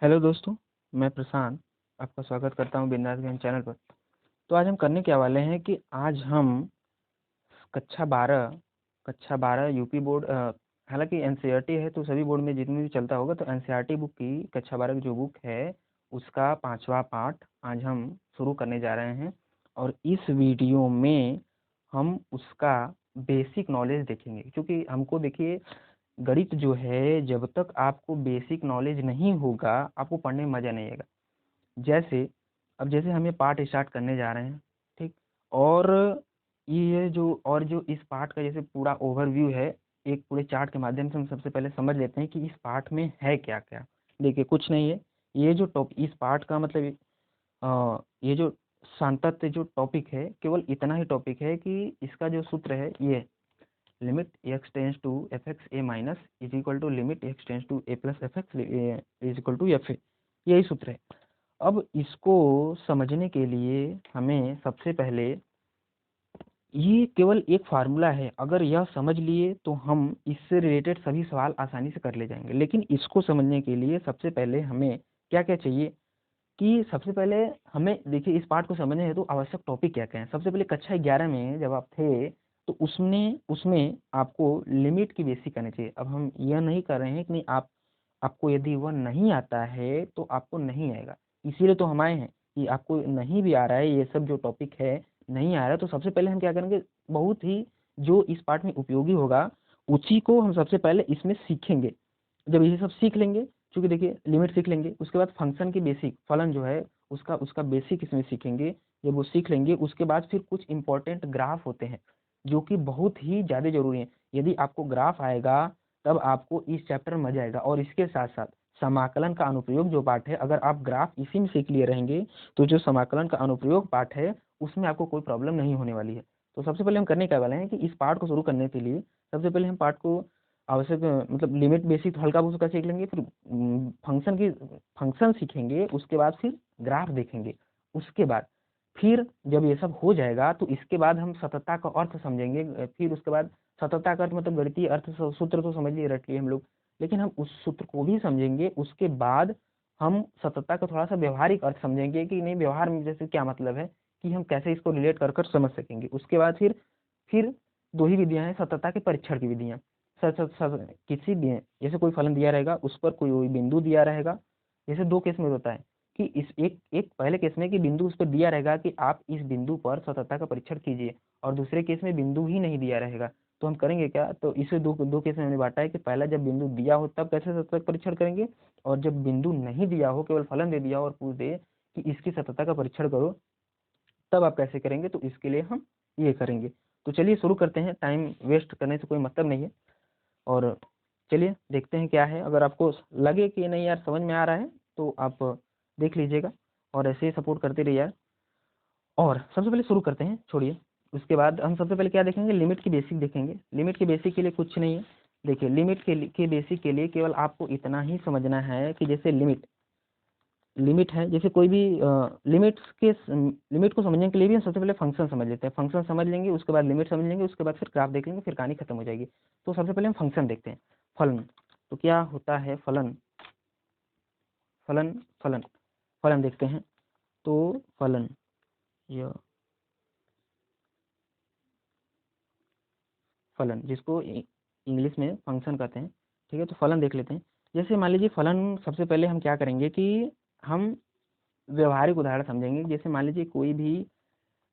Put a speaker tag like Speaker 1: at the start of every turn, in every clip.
Speaker 1: Hello दोस्तों, मैं प्रशांत आपका स्वागत करता हूं बिंदास ज्ञान चैनल पर। तो आज हम करने क्या वाले हैं कि आज हम कक्षा 12 यूपी बोर्ड, हालांकि एनसीईआरटी है तो सभी बोर्ड में जितने भी चलता होगा, तो एनसीईआरटी बुक की कक्षा 12 की जो बुक है उसका 5वां पार्ट आज हम शुरू करने जा रहे हैं। और इस वीडियो में हम उसका बेसिक नॉलेज देखेंगे, क्योंकि हमको देखिए गणित जो है जब तक आपको बेसिक नॉलेज नहीं होगा आपको पढ़ने में मज़ा नहीं आएगा। जैसे हम ये पार्ट स्टार्ट करने जा रहे हैं, ठीक। और जो इस पार्ट का जैसे पूरा ओवरव्यू है, एक पूरे चार्ट के माध्यम से हम सबसे पहले समझ लेते हैं कि इस पार्ट में है क्या क्या। देखिए कुछ नहीं है, ये जो इस पार्ट का मतलब ये जो सांतत्य जो टॉपिक है केवल इतना ही टॉपिक है कि इसका जो सूत्र है ये limit x tends to f x a minus is equal to limit x tends to a plus f x is equal to f a, यही सूत्र है। अब इसको समझने के लिए हमें सबसे पहले ये केवल एक फार्मूला है, अगर यह समझ लिए तो हम इससे रिलेटेड सभी सवाल आसानी से कर ले जाएंगे। लेकिन इसको समझने के लिए सबसे पहले हमें क्या क्या चाहिए कि सबसे पहले हमें देखिए इस पार्ट को समझने हेतु आवश्यक टॉपिक क्या क्या है। सबसे पहले कक्षा 11 में जब आप थे तो उसमें उसमें आपको लिमिट की बेसिक करनी चाहिए। अब हम यह नहीं कर रहे हैं कि नहीं, आपको यदि वह नहीं आता है तो आपको नहीं आएगा, इसीलिए तो हम आए हैं कि आपको नहीं भी आ रहा है, ये सब जो टॉपिक है नहीं आ रहा है, तो सबसे पहले हम क्या करेंगे, बहुत ही जो इस पार्ट में उपयोगी होगा उसी को हम सबसे पहले इसमें सीखेंगे। जब ये सब सीख लेंगे, क्योंकि देखिए लिमिट सीख लेंगे, उसके बाद फंक्शन की बेसिक, फलन जो है उसका उसका बेसिक इसमें सीखेंगे। जब वो सीख लेंगे उसके बाद फिर कुछ इंपॉर्टेंट ग्राफ होते हैं जो कि बहुत ही ज़्यादा जरूरी है। यदि आपको ग्राफ आएगा तब आपको इस चैप्टर में मजा आएगा। और इसके साथ साथ समाकलन का अनुप्रयोग जो पार्ट है, अगर आप ग्राफ इसी में सीख लिए रहेंगे तो जो समाकलन का अनुप्रयोग पार्ट है उसमें आपको कोई प्रॉब्लम नहीं होने वाली है। तो सबसे पहले हम करने क्या वाले हैं कि इस पार्ट को शुरू करने के लिए सबसे पहले हम पार्ट को आवश्यक मतलब लिमिट बेसिक हल्का फुल्का सीख लेंगे, फिर फंक्शन सीखेंगे, उसके बाद फिर ग्राफ देखेंगे। उसके बाद फिर जब ये सब हो जाएगा तो इसके बाद हम सततता का अर्थ समझेंगे। फिर उसके बाद सततता का अर्थ मतलब गणितीय अर्थ सूत्र तो समझ लिए, रट लिए हम लोग, लेकिन हम उस सूत्र को भी समझेंगे। उसके बाद हम सततता का थोड़ा सा व्यवहारिक अर्थ समझेंगे कि नहीं, व्यवहार में जैसे क्या मतलब है, कि हम कैसे इसको रिलेट कर कर समझ सकेंगे। उसके बाद फिर दो ही विधियां हैं सततता के परीक्षण की विधियां। किसी भी जैसे कोई फलन दिया रहेगा उस पर कोई बिंदु दिया रहेगा। जैसे दो केस में होता है कि इस एक एक पहले केस में कि बिंदु उस पर दिया रहेगा कि आप इस बिंदु पर सततता का परीक्षण कीजिए, और दूसरे केस में बिंदु ही नहीं दिया रहेगा। तो हम करेंगे क्या, तो इसे दो दो केस में हमने बांटा है कि पहला जब बिंदु दिया हो तब कैसे सततता का परीक्षण करेंगे, और जब बिंदु नहीं दिया हो केवल फलन दे दिया हो और पूछ दे कि इसकी सततता का परीक्षण करो तब आप कैसे करेंगे, तो इसके लिए हम ये करेंगे। तो चलिए शुरू करते हैं, टाइम वेस्ट करने से कोई मतलब नहीं है। और चलिए देखते हैं क्या है। अगर आपको लगे कि नहीं यार समझ में आ रहा है तो आप देख लीजिएगा और ऐसे ही सपोर्ट करते रहिए यार। और सबसे पहले शुरू करते हैं, छोड़िए। उसके बाद हम सबसे पहले क्या देखेंगे, लिमिट की बेसिक देखेंगे। लिमिट की बेसिक के लिए कुछ नहीं है। देखिए लिमिट के बेसिक के लिए केवल आपको इतना ही समझना है कि जैसे लिमिट लिमिट है, जैसे कोई भी लिमिट को समझने के लिए भी हम सबसे पहले फंक्शन समझ लेते हैं। फंक्शन समझ लेंगे, उसके बाद लिमिट समझ लेंगे, उसके बाद फिर ग्राफ देख लेंगे, फिर कहानी खत्म हो जाएगी। तो सबसे पहले हम फंक्शन देखते हैं, फलन। तो क्या होता है फलन, फलन फलन फलन देखते हैं। तो फलन, यह फलन जिसको इंग्लिश में फंक्शन कहते हैं, ठीक है। तो फलन देख लेते हैं। जैसे मान लीजिए फलन, सबसे पहले हम क्या करेंगे कि हम व्यवहारिक उदाहरण समझेंगे। जैसे मान लीजिए कोई भी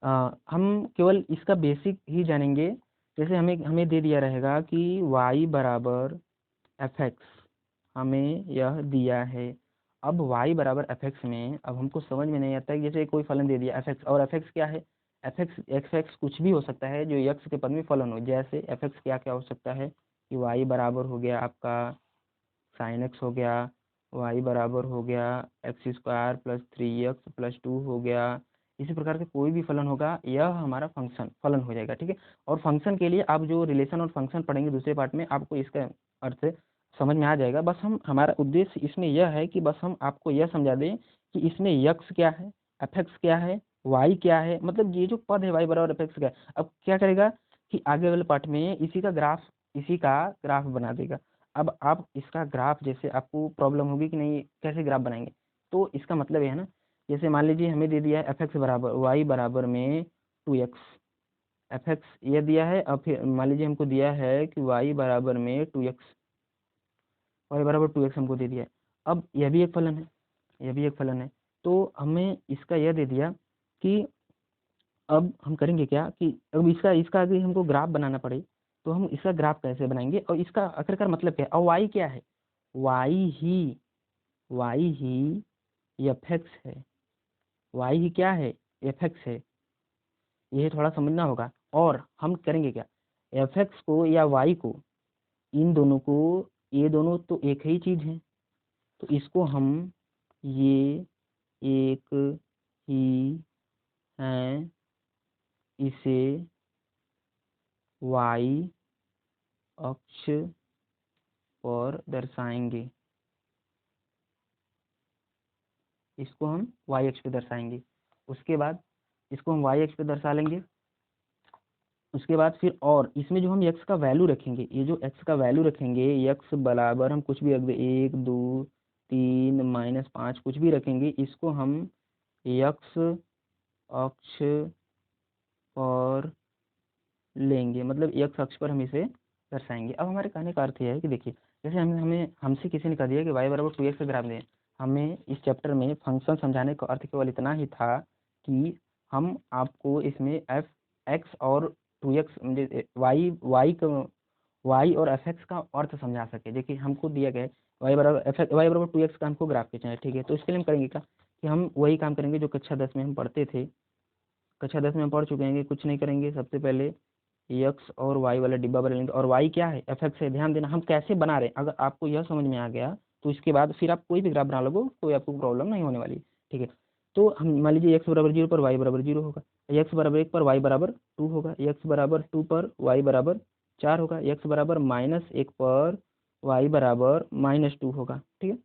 Speaker 1: हम केवल इसका बेसिक ही जानेंगे। जैसे हमें हमें दे दिया रहेगा कि y बराबर एफ एक्स, हमें यह दिया है। अब y बराबर एफ एक्स में अब हमको समझ में नहीं आता है, जैसे कोई फलन दे दिया एफ एक्स, और एफ एक्स क्या है, एफ एक्स कुछ भी हो सकता है जो यक्स के पद में फलन हो। जैसे एफ एक्स क्या क्या हो सकता है कि y बराबर हो गया आपका साइन एक्स हो गया, y बराबर हो गया x square plus 3x plus 2 हो गया। इसी प्रकार के कोई भी फलन होगा यह हमारा फलन हो जाएगा, ठीक है। और फंक्शन के लिए आप जो रिलेशन और फंक्शन पढ़ेंगे दूसरे पार्ट में, आपको इसका अर्थ समझ में आ जाएगा। बस हम हमारा उद्देश्य इसमें यह है कि बस हम आपको यह समझा दें कि इसमें यक्स क्या है, एफ एक्स क्या है, वाई क्या है, मतलब ये जो पद है वाई बराबर एफ एक्स क्या है। अब क्या करेगा कि आगे वाले पार्ट में इसी का ग्राफ बना देगा। अब आप इसका ग्राफ, जैसे आपको प्रॉब्लम होगी कि नहीं कैसे ग्राफ बनाएंगे, तो इसका मतलब ये है ना, जैसे मान लीजिए हमें दे दिया है एफ एक्स बराबर वाई बराबर में 2x, एफ एक्स ये दिया है। अब फिर मान लीजिए हमको दिया है कि वाई बराबर में 2x, वाई बराबर 2x हमको दे दिया है। अब यह भी एक फलन है, यह भी एक फलन है, तो हमें इसका यह दे दिया कि अब हम करेंगे क्या कि अब इसका इसका अगर हमको ग्राफ बनाना पड़े तो हम इसका ग्राफ कैसे बनाएंगे, और इसका आखिरकार मतलब क्या है, और वाई क्या है, वाई ही एफ एक्स है, वाई ही क्या है, एफ एक्स है, यह थोड़ा समझना होगा। और हम करेंगे क्या, एफ एक्स को या वाई को, इन दोनों को, ये दोनों तो एक ही चीज है, तो इसको हम ये एक ही हैं, इसे वाई अक्ष पर दर्शाएंगे, इसको हम वाई अक्ष पे दर्शाएंगे। उसके बाद इसको हम वाई अक्ष पे दर्शा लेंगे। उसके बाद फिर और इसमें जो हम एक्स का वैल्यू रखेंगे, ये जो एक्स का वैल्यू रखेंगे, एक्स बराबर हम कुछ भी रख दे, 1 2 3 -5 कुछ भी रखेंगे, इसको हम एक्स अक्ष पर लेंगे, मतलब एक्स अक्ष पर हम इसे दर्शाएंगे। अब हमारे कहने का अर्थ यह है कि देखिए, जैसे हमसे किसी ने कह दिया कि वाई बराबर 2x का ग्राफ दें, हमें इस चैप्टर में फंक्शन समझाने का अर्थ केवल इतना ही था कि हम आपको इसमें एफ एक्स और 2x वाई और एफ एक्स का अर्थ समझा सके। देखिए हमको दिया गया है वाई बराबर 2x का हमको ग्राफ खींचना है, ठीक है। तो इसके लिए हम करेंगे क्या कि हम वही काम करेंगे जो कक्षा 10 में हम पढ़ते थे, कक्षा 10 में हम पढ़ चुके हैं। कुछ नहीं करेंगे, सबसे पहले एक्स और वाई वाला डिब्बा बना लेंगे, और वाई क्या है, एफ एक्स है। ध्यान देना हम कैसे बना रहे हैं, अगर आपको यह समझ में आ गया तो इसके बाद फिर आप कोई भी ग्राफ बना लोगे, कोई आपको प्रॉब्लम नहीं होने वाली, ठीक है। तो हम मान लीजिए एक्स बराबर 0 पर वाई बराबर 0 होगा, एक्स बराबर 1 पर वाई बराबर 2 होगा, एक्स बराबर 2 पर वाई बराबर 4 होगा, एक्स बराबर -1 पर वाई बराबर -2 होगा, ठीक है।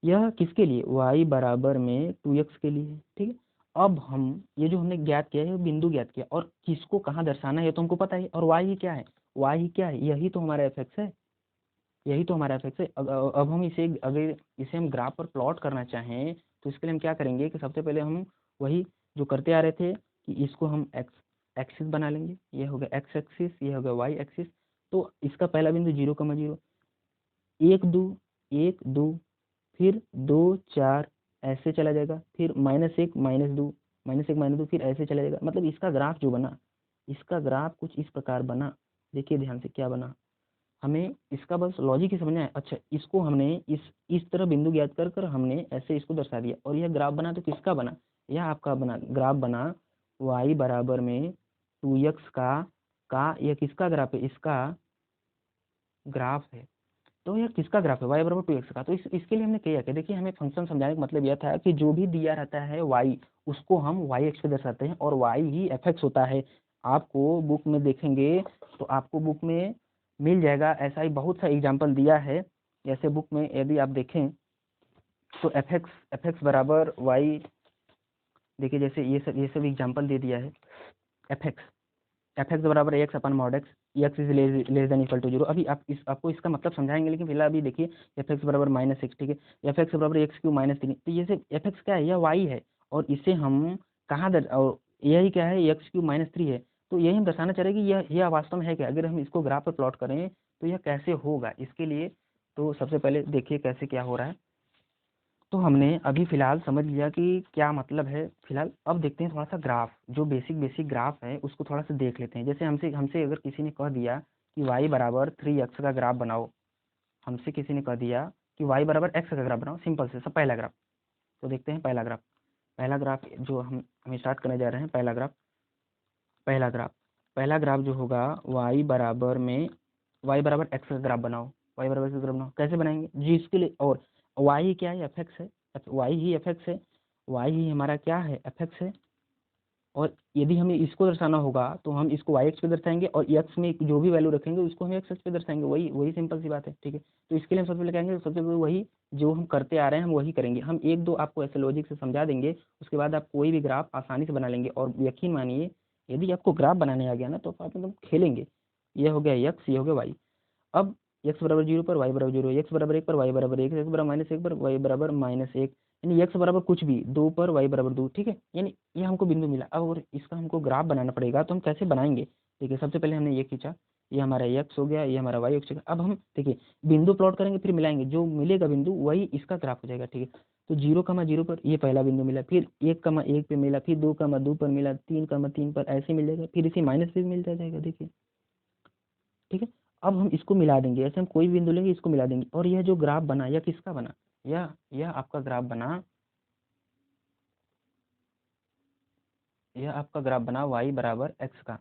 Speaker 1: यह किसके लिए, y बराबर में 2x के लिए है, ठीक है। अब हम ये जो हमने ज्ञात किया है बिंदु ज्ञात किया, और किसको कहाँ दर्शाना है ये तो हमको पता है, और y ही क्या है, y ही क्या है, यही तो हमारा एफ एक्स है, यही तो हमारा एफ एक्स है। अब हम इसे, अगर इसे हम ग्राफ पर प्लॉट करना चाहें तो इसके लिए हम क्या करेंगे कि सबसे पहले हम वही जो करते आ रहे थे कि इसको हम एक्स एक्सिस बना लेंगे, ये हो गया एक्स एक्सिस, ये हो गया वाई एक्सिस। तो इसका पहला बिंदु 0,0, 1 2 1 2, फिर 2 4 ऐसे चला जाएगा, फिर -1 -2 -1 -2, फिर ऐसे चला जाएगा। मतलब इसका ग्राफ जो बना, इसका ग्राफ कुछ इस प्रकार बना। देखिए ध्यान से क्या बना, हमें इसका बस लॉजिक ही समझना है। अच्छा, इसको हमने इस तरह बिंदु ज्ञात कर कर हमने ऐसे इसको दर्शा दिया, और यह ग्राफ बना तो किसका बना, यह आपका बना ग्राफ बना y बराबर में 2x का यह किसका ग्राफ है, इसका ग्राफ है। तो यह किसका ग्राफ है, y बराबर 2x का। तो इसके लिए हमने किया क्या, देखिए हमें फंक्शन समझाने का मतलब यह था कि जो भी दिया रहता है y, उसको हम y एक्स पे दर्शाते हैं, और y ही एफ एक्स होता है। आपको बुक में देखेंगे तो आपको बुक में मिल जाएगा, ऐसा ही बहुत सा एग्जाम्पल दिया है। जैसे बुक में यदि आप देखें तो एफ एक्स बराबर वाई, देखिए जैसे ये सब एग्जाम्पल दे दिया है। एफ एक्स बराबर x upon mod x, x is less than equal to 0। अभी आपको इसका मतलब समझाएंगे, लेकिन फिलहाल अभी देखिए एफ एक्स बराबर -6, ठीक है। एफ एक्स बराबर x³ -3, तो ये से एफ एक्स क्या है, यह वाई है, और इसे हम कहाँ और यही क्या है, x³ -3 है। तो यही हम दर्शाना चाह रहे हैं कि यह वास्तव में है क्या। अगर हम इसको ग्राफ पर प्लॉट करें तो यह कैसे होगा, इसके लिए तो सबसे पहले देखिए कैसे क्या हो रहा है। तो हमने अभी फिलहाल समझ लिया कि क्या मतलब है। फिलहाल अब देखते हैं थोड़ा सा ग्राफ, जो बेसिक ग्राफ है उसको थोड़ा सा देख लेते हैं। जैसे हमसे हमसे अगर किसी ने कह दिया कि y बराबर 3x का ग्राफ बनाओ, हमसे किसी ने कह दिया कि y बराबर x का ग्राफ बनाओ, सिंपल से सब पहला ग्राफ। तो देखते हैं पहला ग्राफ जो हम स्टार्ट करने जा रहे हैं। पहला ग्राफ जो होगा y बराबर x का ग्राफ बनाओ, y बराबर x का ग्राफ बनाओ। कैसे बनाएंगे जी, इसके लिए, और y ही क्या है, एफ एक्स है, y ही एफ एक्स है, y ही हमारा क्या है, एफ एक्स है। और यदि हमें इसको दर्शाना होगा तो हम इसको वाई एक्स पे दर्शाएंगे, और एक्स में जो भी वैल्यू रखेंगे उसको हम एक्स एक्स पे दर्शाएंगे। वही वही सिंपल सी बात है, ठीक है। तो इसके लिए हम सबसे पहले कहेंगे, सबसे पहले वही जो हम करते आ रहे हैं हम वही करेंगे। हम एक दो आपको ऐसे लॉजिक से समझा देंगे, उसके बाद आप कोई भी ग्राफ आसानी से बना लेंगे। और यकीन मानिए यदि आपको ग्राफ बनाने आ गया ना तो आप एकदम खेलेंगे। ये हो गया एक्स, ये हो गया वाई। अब एक्स बराबर 0 पर वाई बराबर 0, एक्स बराबर 1 पर वाई बराबर 1, एक्स बराबर -1 पर वाई बराबर -1, यानी एक्स बराबर कुछ भी 2 पर वाई बराबर 2, ठीक है। यानी ये हमको बिंदु मिला। अब और इसका हमको ग्राफ बनाना पड़ेगा, तो हम कैसे बनाएंगे? ठीक है, सबसे पहले हमने ये खींचा, ये हमारा एक्स हो गया, ये हमारा वाई हो गया। अब हम देखिए बिंदु प्लॉट करेंगे, फिर मिलाएंगे, जो मिलेगा बिंदु वही इसका ग्राफ हो जाएगा, ठीक है। तो 0,0 पर ये पहला बिंदु मिला, फिर 1,1 पे मिला, फिर 2,2 पर मिला, 3,3 पर ऐसे मिल जाएगा, फिर इसी माइनस पे भी मिल जाएगा, देखिए, ठीक है। अब हम इसको मिला देंगे, ऐसे हम कोई भी बिंदु लेंगे, इसको मिला देंगे, और यह जो ग्राफ बना, यह किसका बना? यह आपका ग्राफ बना, यह आपका ग्राफ बना y बराबर x का,